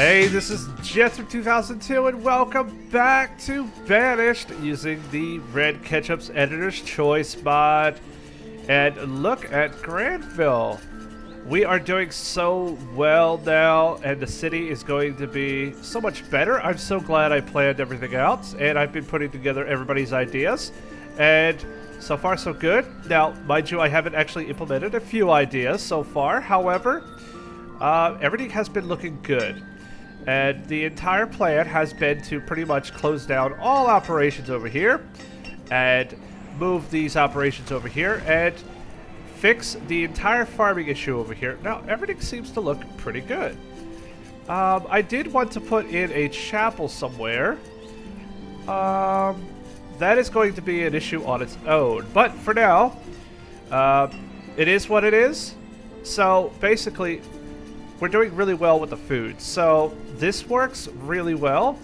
Hey, this is Jet from 2002, and welcome back to Banished using the Red Ketchup's Editor's Choice mod. And look at Granville. We are doing so well now, and the city is going to be so much better. I'm so glad I planned everything out, and I've been putting together everybody's ideas. And so far, so good. Now, mind you, I haven't actually implemented a few ideas so far. However, everything has been looking good. And the entire plan has been to pretty much close down all operations over here and move these operations over here and fix the entire farming issue over here. Now, everything seems to look pretty good. I did want to put in a chapel somewhere. That is going to be an issue on its own. But for now, it is what it is. So, basically, we're doing really well with the food, so this works really well.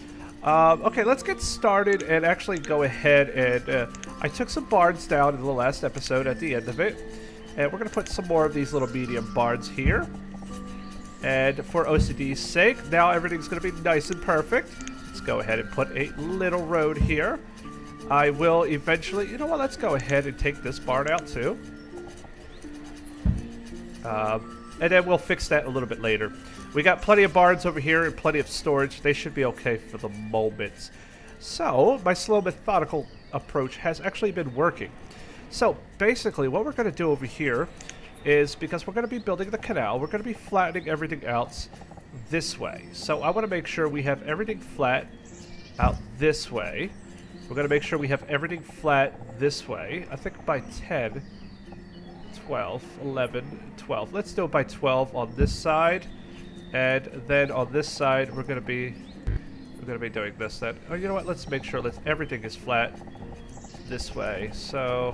Okay, let's get started and actually go ahead and I took some barns down in the last episode at the end of it, and we're going to put some more of these little medium barns here. And for OCD's sake, now everything's going to be nice and perfect. Let's go ahead and put a little road here. I will eventually, you know what, let's go ahead and take this barn out too. And then we'll fix that a little bit later. We got plenty of barns over here and plenty of storage. They should be okay for the moment. So, my slow methodical approach has actually been working. So, basically, what we're going to do over here is, because we're going to be building the canal, we're going to be flattening everything out this way. So, I want to make sure we have everything flat out this way. We're going to make sure we have everything flat this way. I think by 10... 12, 11, 12. Let's do it by 12 on this side, and then on this side we're gonna be doing this then. Oh, you know what? Let's make sure that everything is flat this way. So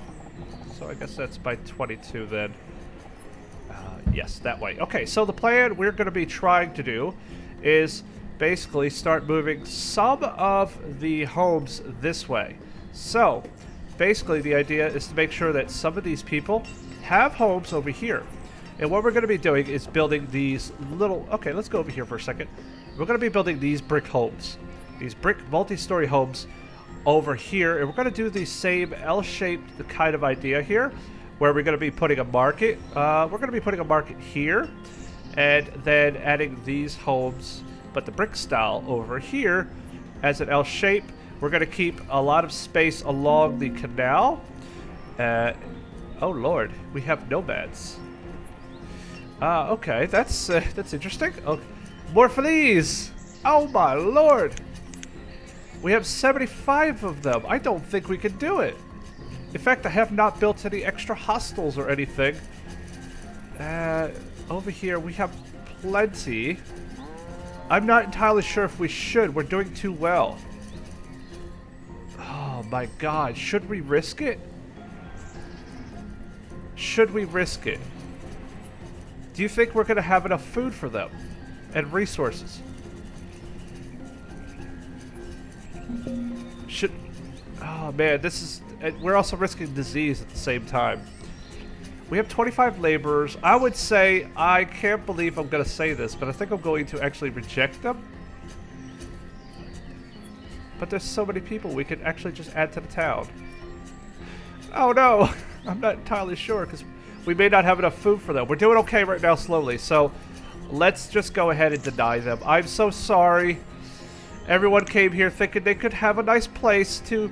I guess that's by 22 then. Yes, that way. Okay, so the plan we're gonna be trying to do is basically start moving some of the homes this way. So basically the idea is to make sure that some of these people have homes over here. And what we're going to be doing is building these little... Okay, let's go over here for a second. We're going to be building these brick homes. These brick multi-story homes over here. And we're going to do the same L-shaped kind of idea here, where we're going to be putting a market. We're going to be putting a market here, and then adding these homes, but the brick style over here as an L shape. We're going to keep a lot of space along the canal. Oh lord, we have nomads. Okay, that's interesting. Oh, more for these! Oh my lord! We have 75 of them. I don't think we can do it. In fact, I have not built any extra hostels or anything. Over here we have plenty. I'm not entirely sure if we should. We're doing too well. Oh my god, should we risk it? Should we risk it? Do you think we're going to have enough food for them? And resources? Oh man, this is... We're also risking disease at the same time. We have 25 laborers. I would say, I can't believe I'm going to say this, but I think I'm going to actually reject them. But there's so many people we could actually just add to the town. Oh no! I'm not entirely sure, because we may not have enough food for them. We're doing okay right now slowly, so let's just go ahead and deny them. I'm so sorry. Everyone came here thinking they could have a nice place to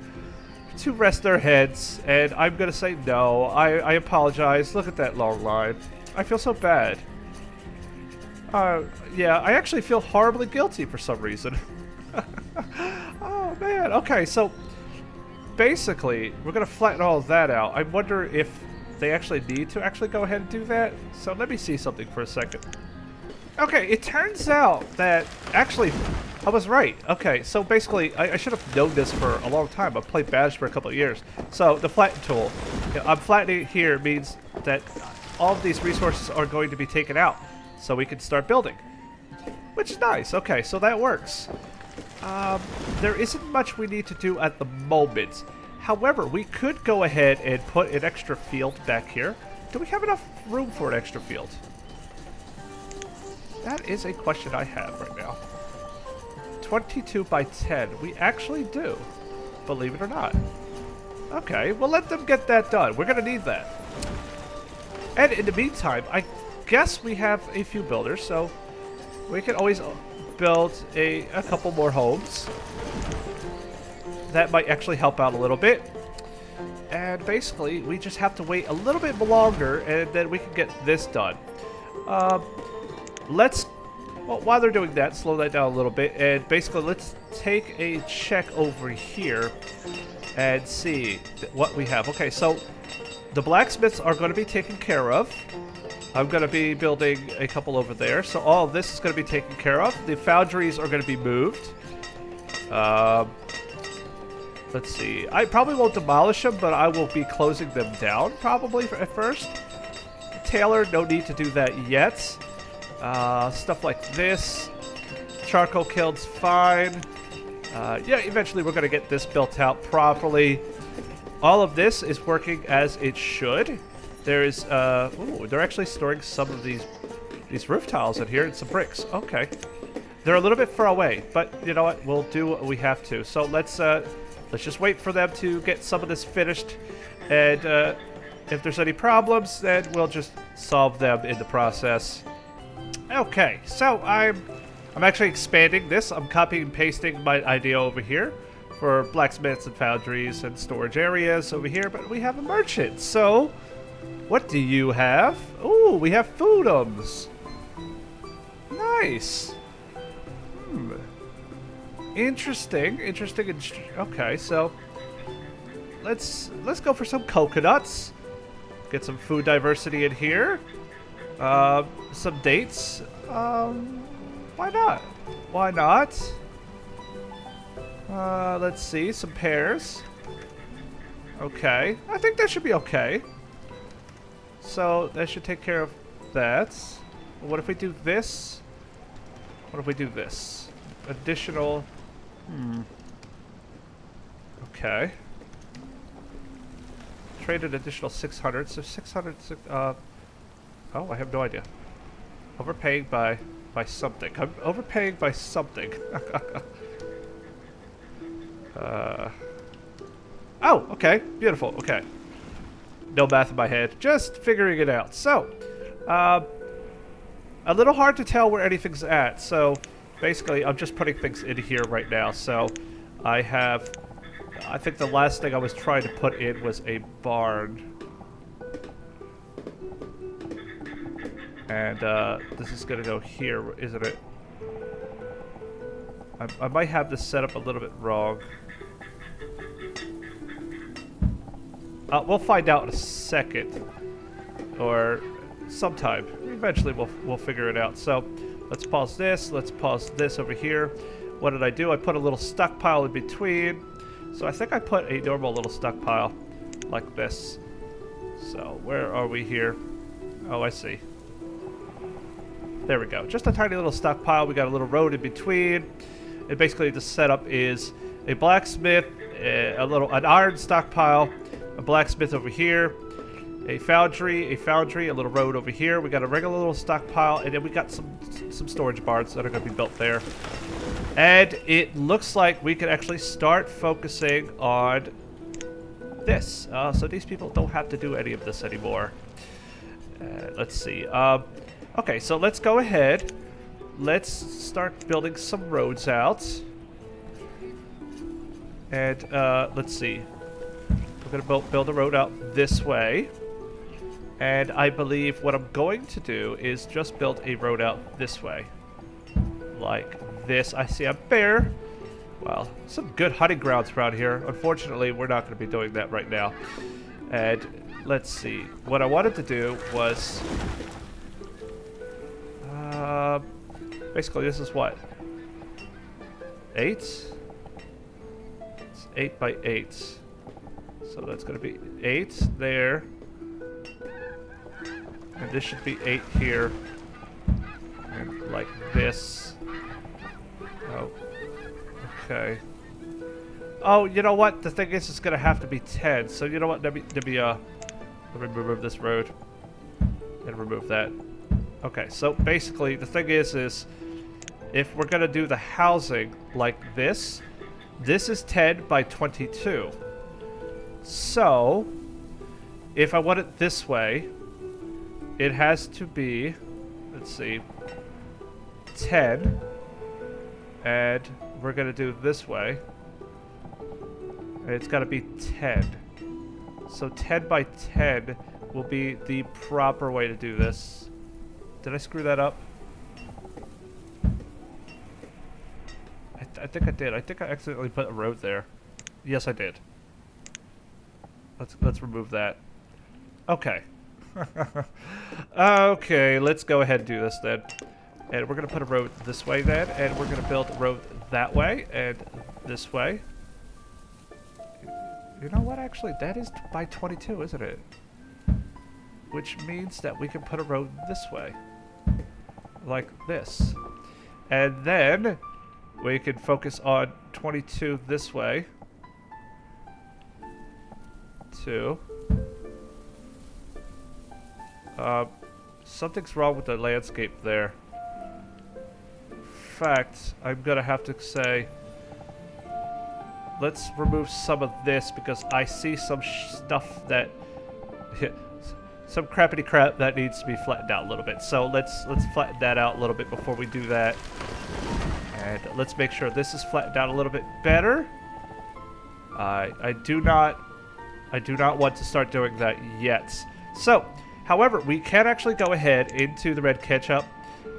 rest their heads, and I'm going to say no. I apologize. Look at that long line. I feel so bad. Yeah, I actually feel horribly guilty for some reason. Oh man, okay, so basically, we're going to flatten all of that out. I wonder if they actually need to actually go ahead and do that. So let me see something for a second. Okay, it turns out that actually I was right. Okay, so basically, I should have known this for a long time. I've played Banished for a couple of years. So the flatten tool, I'm flattening it here means that all of these resources are going to be taken out. So we can start building. Which is nice. Okay, so that works. There isn't much we need to do at the moment. However, we could go ahead and put an extra field back here. Do we have enough room for an extra field? That is a question I have right now. 22 by 10. We actually do, believe it or not. Okay, well, let them get that done. We're going to need that. And in the meantime, I guess we have a few builders, so we can always build a couple more homes. That might actually help out a little bit. And basically, we just have to wait a little bit longer, and then we can get this done. Well, while they're doing that, slow that down a little bit, and basically let's take a check over here and see what we have. Okay, so the blacksmiths are going to be taken care of. I'm going to be building a couple over there, so all of this is going to be taken care of. The foundries are going to be moved. Let's see. I probably won't demolish them, but I will be closing them down probably at first. Tailor, no need to do that yet. Stuff like this. Charcoal kiln's fine. Yeah, eventually we're going to get this built out properly. All of this is working as it should. There is, ooh, they're actually storing some of these roof tiles in here and some bricks. Okay. They're a little bit far away, but you know what? We'll do what we have to. So let's just wait for them to get some of this finished, and if there's any problems, then we'll just solve them in the process. Okay, so I'm actually expanding this. I'm copying and pasting my idea over here for blacksmiths and foundries and storage areas over here, but we have a merchant. So, what do you have? Ooh, we have foodums. Nice. Interesting. Okay, so let's go for some coconuts. Get some food diversity in here. Some dates. Why not? Why not? Let's see, some pears. Okay, I think that should be okay. So that should take care of that. What if we do this? What if we do this? Additional. Okay. Trade an additional 600. So 600. Oh, I have no idea. Overpaying by something. I'm overpaying by something. Oh, okay. Beautiful. Okay. No math in my head. Just figuring it out. So, a little hard to tell where anything's at. So, basically, I'm just putting things in here right now. So, I think the last thing I was trying to put in was a barn. And, this is gonna go here, isn't it? I might have this set up a little bit wrong. We'll find out in a second. Or sometime. Eventually we'll figure it out. So, let's pause this. Let's pause this over here. What did I do? I put a little stockpile in between. So I think I put a normal little stockpile like this. So where are we here? Oh, I see. There we go. Just a tiny little stockpile. We got a little road in between. And basically the setup is a blacksmith, an iron stockpile, a blacksmith over here, a foundry, a little road over here. We got a regular little stockpile, and then we got some storage barns that are going to be built there. And it looks like we can actually start focusing on this. So these people don't have to do any of this anymore. Let's see. Okay, so let's go ahead. Let's start building some roads out. And let's see. We're going to build a road out this way. And I believe what I'm going to do is just build a road out this way. Like this. I see a bear. Well, some good hunting grounds around here. Unfortunately, we're not going to be doing that right now. And let's see. What I wanted to do was... basically, this is what? 8? It's 8 by 8. So that's going to be 8 there. And this should be 8 here. And like this. Oh. Okay. Oh, you know what? The thing is, it's going to have to be 10. So you know what? Let me remove this road. And remove that. Okay, so basically, the thing is if we're going to do the housing like this, this is 10 by 22. So, if I want it this way, it has to be, let's see, 10. And we're going to do it this way. And it's got to be 10. So 10 by 10 will be the proper way to do this. Did I screw that up? I think I did. I think I accidentally put a road there. Yes, I did. Let's remove that. Okay. Okay, let's go ahead and do this then. And we're going to put a road this way then, and we're going to build a road that way and this way. You know what, actually? That is by 22, isn't it? Which means that we can put a road this way. Like this. And then we can focus on 22 this way. 2. Something's wrong with the landscape there. In fact, I'm gonna have to say, let's remove some of this because I see some stuff that, some crappity crap that needs to be flattened out a little bit. So let's flatten that out a little bit before we do that, and let's make sure this is flattened out a little bit better. I do not want to start doing that yet. So, however, we can actually go ahead into the red ketchup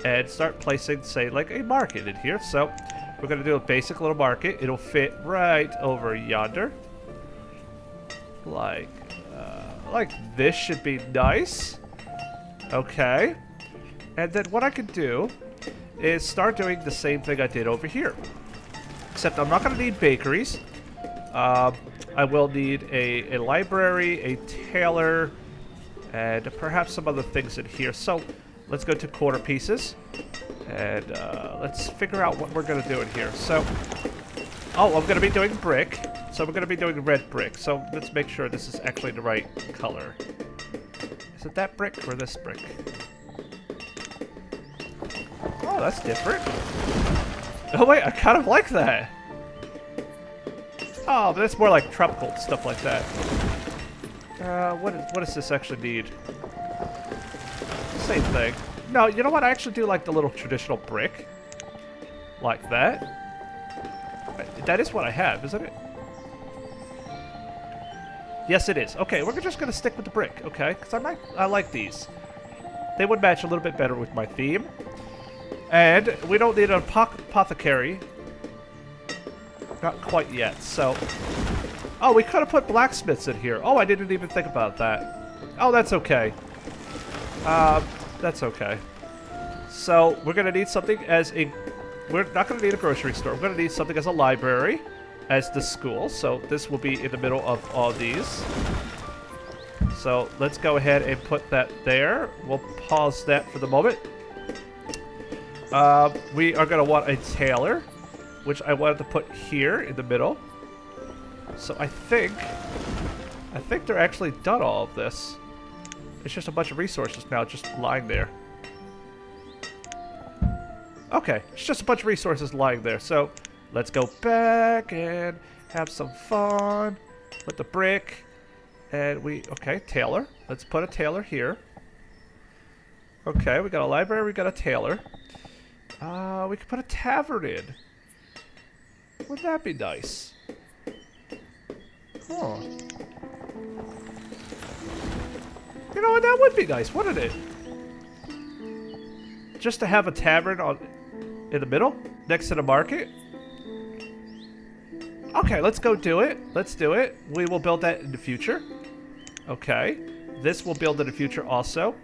and start placing, say, like a market in here. So we're going to do a basic little market. It'll fit right over yonder. Like this should be nice. Okay. And then what I can do is start doing the same thing I did over here. Except I'm not going to need bakeries. I will need a library, a tailor, and perhaps some other things in here. So let's go to quarter pieces, and let's figure out what we're going to do in here. So, oh, I'm going to be doing brick. So we're going to be doing red brick. So let's make sure this is actually the right color. Is it that brick or this brick? Oh, that's different. Oh wait, I kind of like that. Oh, but that's more like tropical stuff like that. What does this actually need? Same thing. No, you know what? I actually do like the little traditional brick. Like that. That is what I have, isn't it? Yes, it is. Okay, we're just gonna stick with the brick, okay? Because I like these. They would match a little bit better with my theme. And we don't need an apothecary. Not quite yet, so... Oh, we could have put blacksmiths in here. Oh, I didn't even think about that. Oh, that's okay. That's okay. So, we're going to need something as a... We're not going to need a grocery store. We're going to need something as a library, as the school. So, this will be in the middle of all these. So, let's go ahead and put that there. We'll pause that for the moment. We are going to want a tailor, which I wanted to put here in the middle. So I think they're actually done all of this. It's just a bunch of resources now just lying there. Okay, it's just a bunch of resources lying there. So let's go back and have some fun with the brick. And okay, tailor. Let's put a tailor here. Okay, we got a library, we got a tailor. We could put a tavern in. Wouldn't that be nice? Huh. You know what? That would be nice, wouldn't it? Just to have a tavern in the middle, next to the market. Okay, let's go do it. Let's do it. We will build that in the future. Okay. This will build in the future also.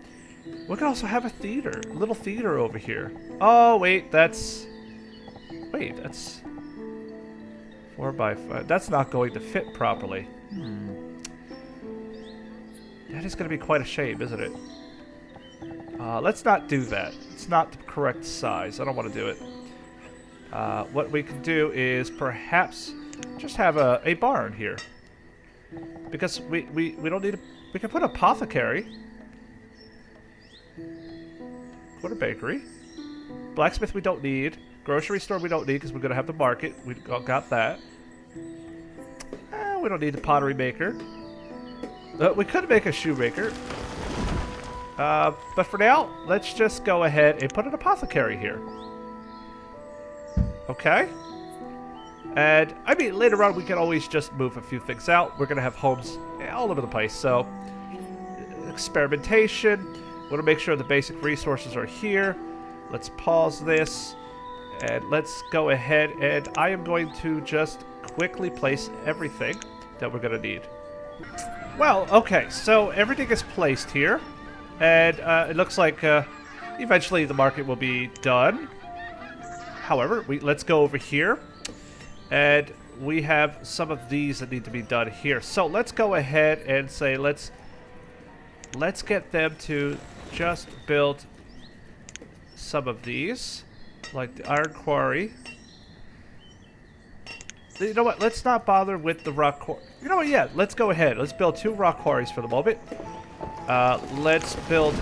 We can also have a theater. A little theater over here. Oh, wait, that's... Wait, that's... 4x5. That's not going to fit properly. That is going to be quite a shame, isn't it? Let's not do that. It's not the correct size. I don't want to do it. What we can do is perhaps just have a barn here. Because we don't need a... We can put an apothecary. Put a bakery. Blacksmith we don't need. Grocery store we don't need because we're going to have the market. We got that. We don't need the pottery maker. We could make a shoemaker. But for now, let's just go ahead and put an apothecary here. Okay. And, I mean, later on we can always just move a few things out. We're going to have homes all over the place. So, experimentation. Want to make sure the basic resources are here. Let's pause this. And let's go ahead and I am going to just quickly place everything that we're going to need. Well, okay, so everything is placed here. And it looks like eventually the market will be done. However, let's go over here. And we have some of these that need to be done here. So let's go ahead and say let's get them to just build some of these. Like the iron quarry. You know what? Let's not bother with the rock quarry. You know what? Yeah, let's go ahead. Let's build 2 rock quarries for the moment. Let's build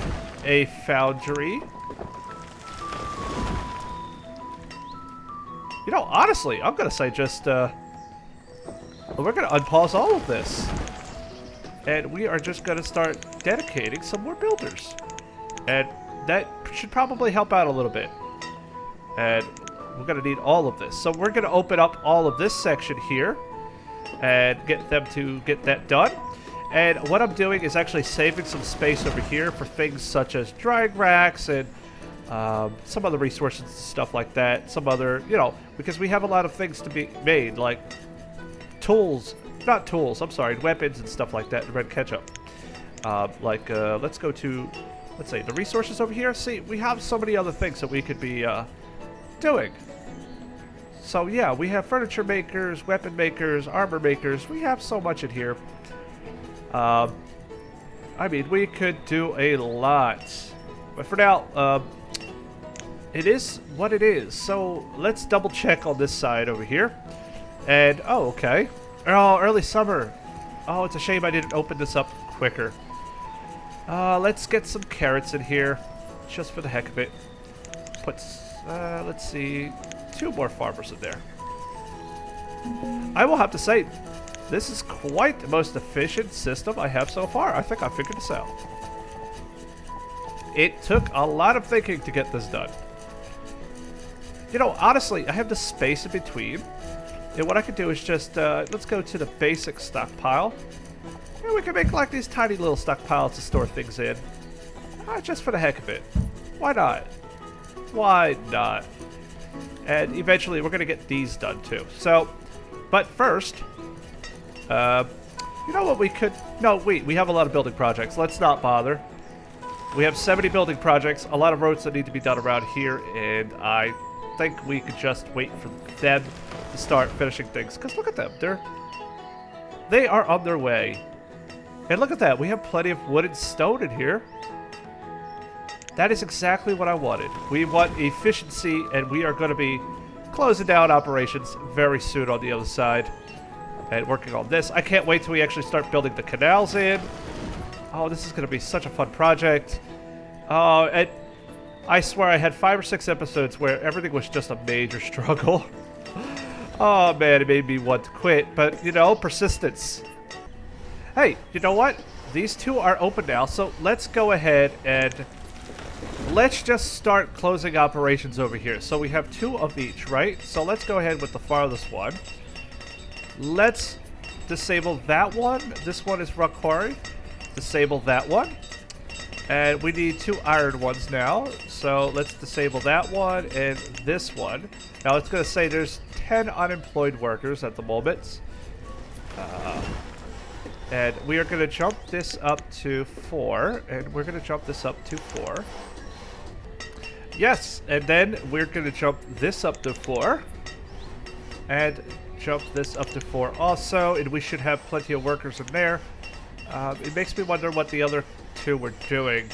a foundry. You know, honestly, I'm going to say just, we're going to unpause all of this. And we are just going to start dedicating some more builders. And that should probably help out a little bit. And we're going to need all of this. So we're going to open up all of this section here and get them to get that done. And what I'm doing is actually saving some space over here for things such as drying racks and some other resources and stuff like that. Some other, you know, because we have a lot of things to be made, like tools, not tools, I'm sorry, weapons and stuff like that in Red Ketchup. Let's go to, let's say, the resources over here. See, we have so many other things that we could be doing. So yeah, we have furniture makers, weapon makers, armor makers. We have so much in here. I mean, we could do a lot. But for now, it is what it is. So let's double check on this side over here. And, oh, okay. Oh, early summer. Oh, it's a shame I didn't open this up quicker. Let's get some carrots in here, just for the heck of it. Put, let's see, 2 more farmers in there. I will have to say, this is quite the most efficient system I have so far. I think I figured this out. It took a lot of thinking to get this done. You know, honestly, I have the space in between. And what I could do is just, let's go to the basic stockpile. And we can make like these tiny little stockpiles to store things in. Just for the heck of it. Why not? Why not? And eventually we're going to get these done too. So, but first, you know what we could... No, wait, we have a lot of building projects. Let's not bother. We have 70 building projects, a lot of roads that need to be done around here, and I think we could just wait for them to start finishing things. Because look at them. They are on their way. And look at that. We have plenty of wood and stone in here. That is exactly what I wanted. We want efficiency, and we are going to be closing down operations very soon on the other side. And working on this. I can't wait till we actually start building the canals in. Oh, this is going to be such a fun project. Oh, and I swear I had 5 or 6 episodes where everything was just a major struggle. Oh, man, it made me want to quit. But, you know, persistence. Hey, you know what? These 2 are open now, so let's go ahead and let's just start closing operations over here. So we have 2 of each, right? So let's go ahead with the farthest one. Let's disable that one. This one is rock quarry. Disable that one. And we need 2 iron ones now. So let's disable that one and this one. Now it's going to say there's 10 unemployed workers at the moment. And we are going to jump this up to 4. And we're going to jump this up to 4. Yes, and then we're going to jump this up to 4. And jump this up to 4 also, and we should have plenty of workers in there. It makes me wonder what the other 2 were doing.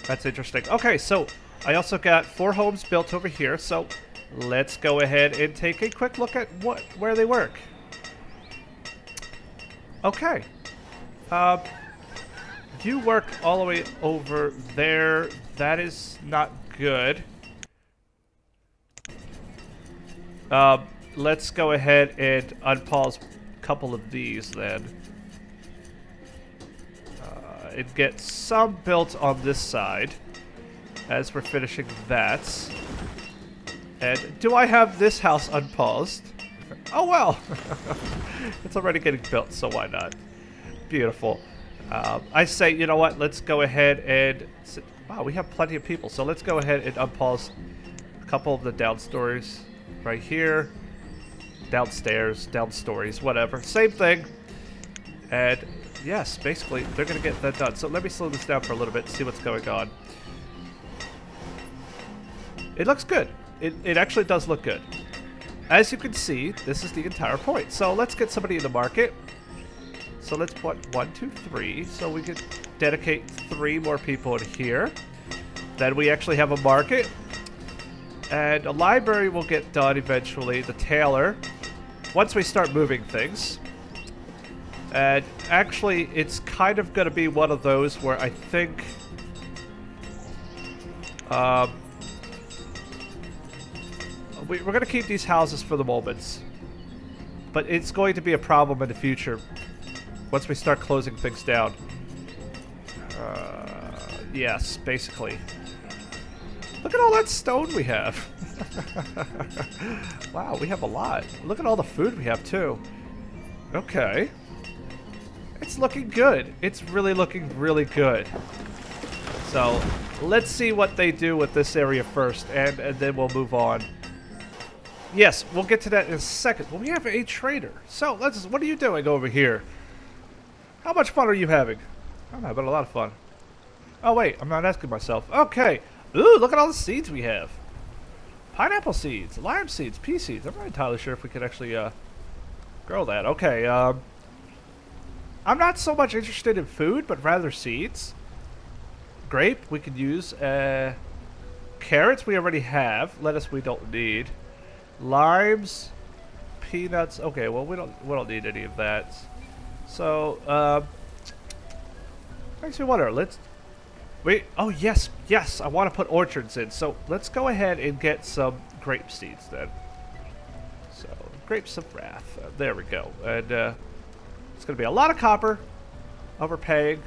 That's interesting. Okay, so I also got 4 homes built over here, so let's go ahead and take a quick look at where they work. Okay. You work all the way over there. That is not good. Let's go ahead and unpause a couple of these then. And get some built on this side as we're finishing that. And do I have this house unpaused? Oh well! It's already getting built, so why not? Beautiful. I say, you know what? Let's go ahead and... Wow, we have plenty of people. So let's go ahead and unpause a couple of the downstories right here. Downstairs, downstories, whatever. Same thing. And yes, basically, they're going to get that done. So let me slow this down for a little bit and see what's going on. It looks good. It actually does look good. As you can see, this is the entire point. So let's get somebody in the market. So let's put 1, 2, 3. So we could dedicate 3 more people in here. Then we actually have a market. And a library will get done eventually. The tailor. Once we start moving things. And actually, it's kind of going to be one of those where I think... we're going to keep these houses for the moment. But it's going to be a problem in the future once we start closing things down. Yes, basically. Look at all that stone we have. Wow, we have a lot. Look at all the food we have, too. Okay. It's looking good. It's really looking really good. So, let's see what they do with this area first, and then we'll move on. Yes, we'll get to that in a second. But we have a trader. So, what are you doing over here? How much fun are you having? I'm having a lot of fun. Oh, wait. I'm not asking myself. Okay. Ooh, look at all the seeds we have. Pineapple seeds, lime seeds, pea seeds. I'm not entirely sure if we could actually grow that. Okay. I'm not so much interested in food, but rather seeds. Grape, we could use. Carrots, we already have. Lettuce, we don't need. Limes, peanuts. Okay, well we don't need any of that. So makes me wonder. Oh yes, I want to put orchards in. So let's go ahead and get some grape seeds then. So grapes of wrath. There we go. And it's going to be a lot of copper. Overpaying.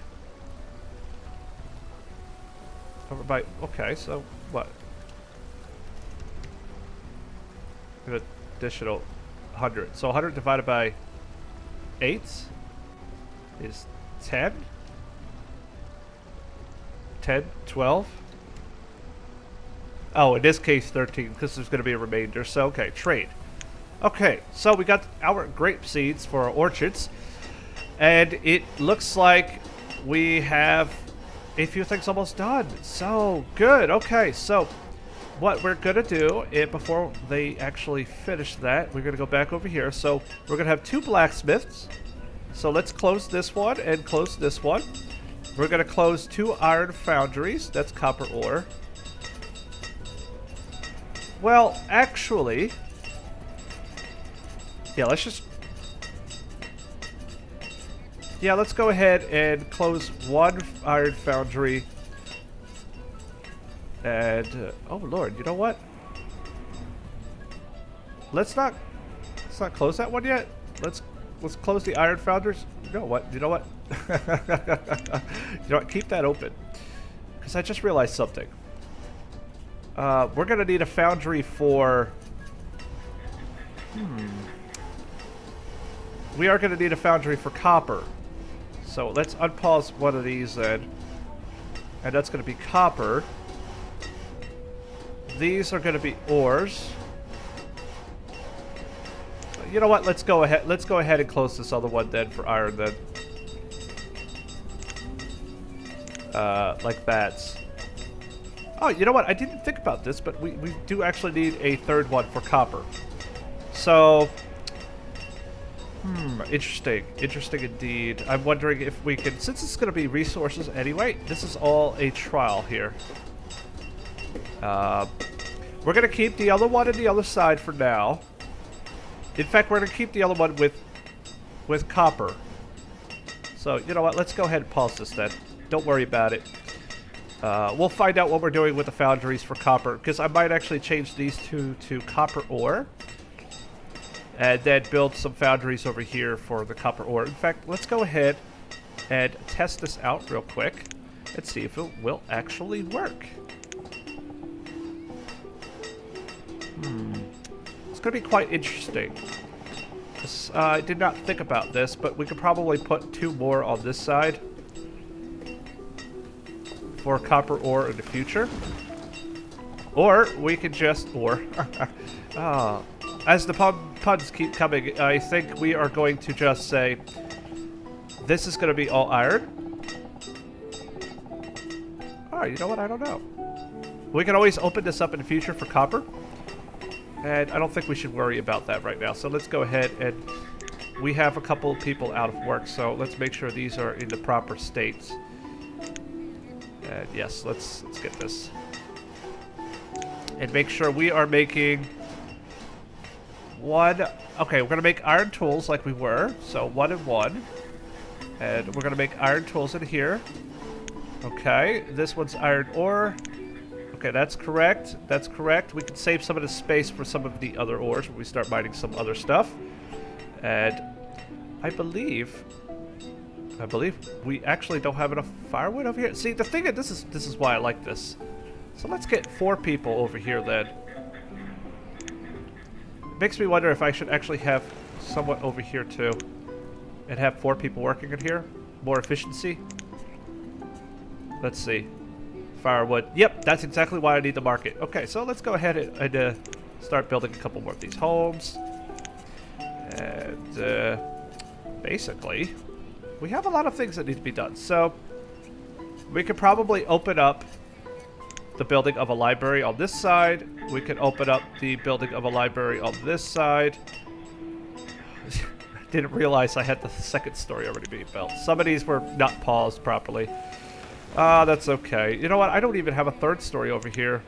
Okay, so what? An additional 100. So 100 divided by 8 is 10? 10? 12? Oh, in this case 13, because there's going to be a remainder. So, okay, trade. Okay, so we got our grape seeds for our orchards. And it looks like we have a few things almost done. So, good. Okay, so what we're going to do, before they actually finish that, we're going to go back over here. So we're going to have 2 blacksmiths. So let's close this one and close this one. We're going to close 2 iron foundries. That's copper ore. Well, actually... yeah, let's go ahead and close 1 iron foundry. And, oh lord, you know what? Let's not close that one yet. Let's close the iron foundries. You know what? You know what? You know what? Keep that open. Because I just realized something. We're going to need a foundry for... We are going to need a foundry for copper. So let's unpause one of these then. And that's going to be copper. These are going to be ores. You know what? Let's go ahead. Let's go ahead and close this other one then for iron then. Like that. Oh, you know what? I didn't think about this, but we do actually need a third one for copper. So, interesting. Interesting indeed. I'm wondering if we can, since it's going to be resources anyway, this is all a trial here. We're going to keep the other one on the other side for now. In fact, we're going to keep the other one with copper. So, you know what? Let's go ahead and pause this then. Don't worry about it. We'll find out what we're doing with the foundries for copper, because I might actually change these two to copper ore. And then build some foundries over here for the copper ore. In fact, let's go ahead and test this out real quick and see if it will actually work. It's going to be quite interesting. I did not think about this, but we could probably put 2 more on this side for copper ore in the future. Or we could just, as the puns keep coming, I think we are going to just say, this is going to be all iron. Oh, you know what? I don't know. We can always open this up in the future for copper. And I don't think we should worry about that right now. So let's go ahead and we have a couple of people out of work. So let's make sure these are in the proper states. And yes, let's get this. And make sure we are making 1. Okay, we're going to make iron tools like we were. So 1 and 1. And we're going to make iron tools in here. Okay, this one's iron ore. Okay, that's correct. That's correct. We can save some of the space for some of the other ores when we start mining some other stuff. And I believe we actually don't have enough firewood over here. See, the thing is, this is why I like this. So let's get 4 people over here then. Makes me wonder if I should actually have someone over here too. And have 4 people working in here. More efficiency. Let's see. Firewood. Yep, that's exactly why I need the market. Okay, so let's go ahead and start building a couple more of these homes. And basically, we have a lot of things that need to be done. So we could probably open up the building of a library on this side. We can open up the building of a library on this side. I didn't realize I had the 2nd story already being built. Some of these were not paused properly. That's okay. You know what? I don't even have a 3rd story over here.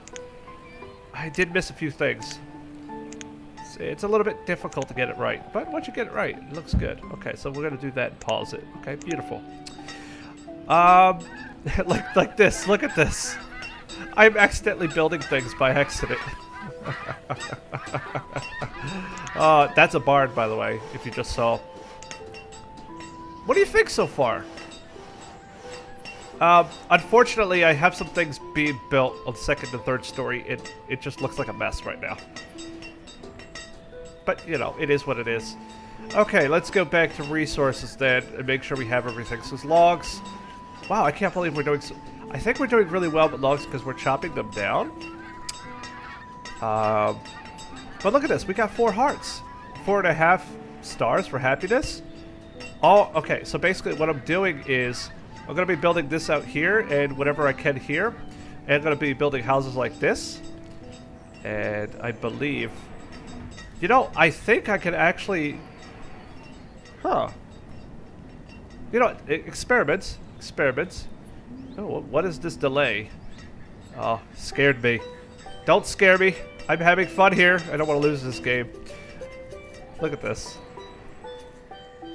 I did miss a few things. It's a little bit difficult to get it right. But once you get it right, it looks good. Okay, so we're going to do that and pause it. Okay, beautiful. Like this. Look at this. I'm accidentally building things by accident. That's a barn, by the way, if you just saw. What do you think so far? Unfortunately, I have some things being built on 2nd and 3rd story. It just looks like a mess right now. But, you know, it is what it is. Okay, let's go back to resources then and make sure we have everything. So logs. Wow, I can't believe we're doing so... I think we're doing really well with logs because we're chopping them down. But look at this. We got 4 hearts. 4.5 stars for happiness. Oh, okay. So basically what I'm doing is... I'm going to be building this out here and whatever I can here. And I'm going to be building houses like this. And I believe... You know, I think I can actually... Huh. You know, experiments. Experiments. Oh, what is this delay? Oh, scared me. Don't scare me. I'm having fun here. I don't want to lose this game. Look at this.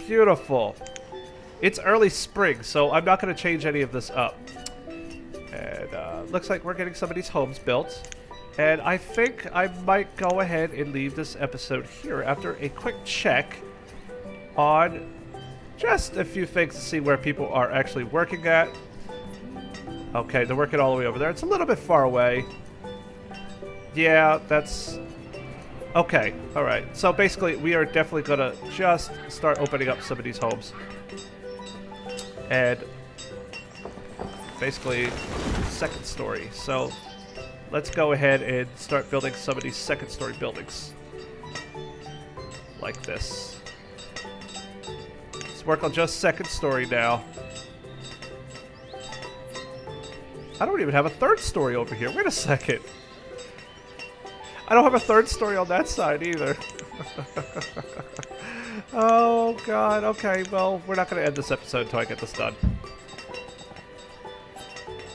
Beautiful. It's early spring, so I'm not going to change any of this up. And looks like we're getting some of these homes built. And I think I might go ahead and leave this episode here after a quick check on just a few things to see where people are actually working at. Okay, they're working all the way over there. It's a little bit far away. Yeah, that's... Okay, alright. So basically, we are definitely going to just start opening up some of these homes. And basically, 2nd story. So let's go ahead and start building some of these 2nd story buildings. Like this. Let's work on just 2nd story now. I don't even have a 3rd story over here. Wait a second. I don't have a 3rd story on that side either. Oh, God. Okay, well, we're not going to end this episode until I get this done.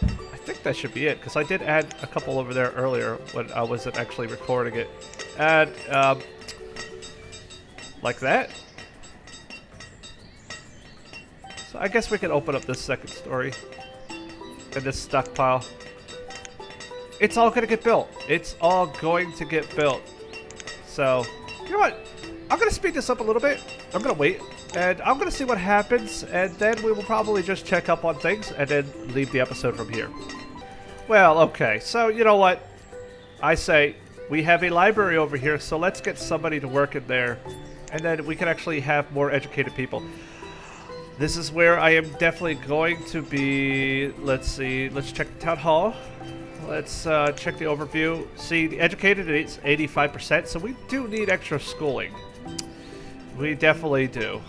I think that should be it, because I did add a couple over there earlier when I wasn't actually recording it. And, like that. So I guess we can open up this 2nd story. And this stockpile. It's all going to get built. It's all going to get built. So, you know what? I'm going to speed this up a little bit. I'm going to wait, and I'm going to see what happens, and then we will probably just check up on things and then leave the episode from here. Well, okay, so you know what? I say we have a library over here, so let's get somebody to work in there, and then we can actually have more educated people. This is where I am definitely going to be. Let's see. Let's check the town hall. Let's check the overview. See, the educated is 85%, so we do need extra schooling. We definitely do.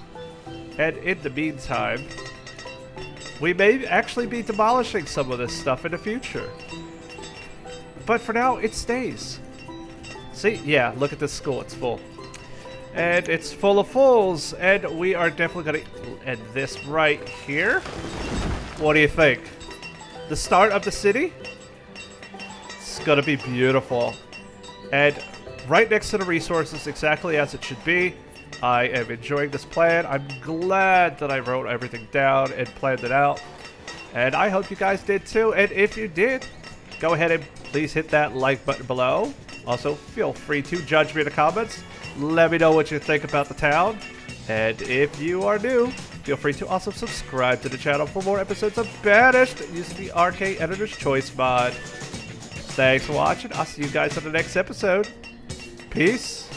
And in the meantime, we may actually be demolishing some of this stuff in the future. But for now, it stays. See? Yeah, look at this school. It's full. And it's full of fools. And we are definitely going to end this right here. What do you think? The start of the city? It's going to be beautiful. And right next to the resources, exactly as it should be. I am enjoying this plan. I'm glad that I wrote everything down and planned it out. And I hope you guys did too. And if you did, go ahead and please hit that like button below. Also, feel free to judge me in the comments. Let me know what you think about the town. And if you are new, feel free to also subscribe to the channel for more episodes of Banished using the RK Editor's Choice mod. Thanks for watching. I'll see you guys on the next episode. Peace.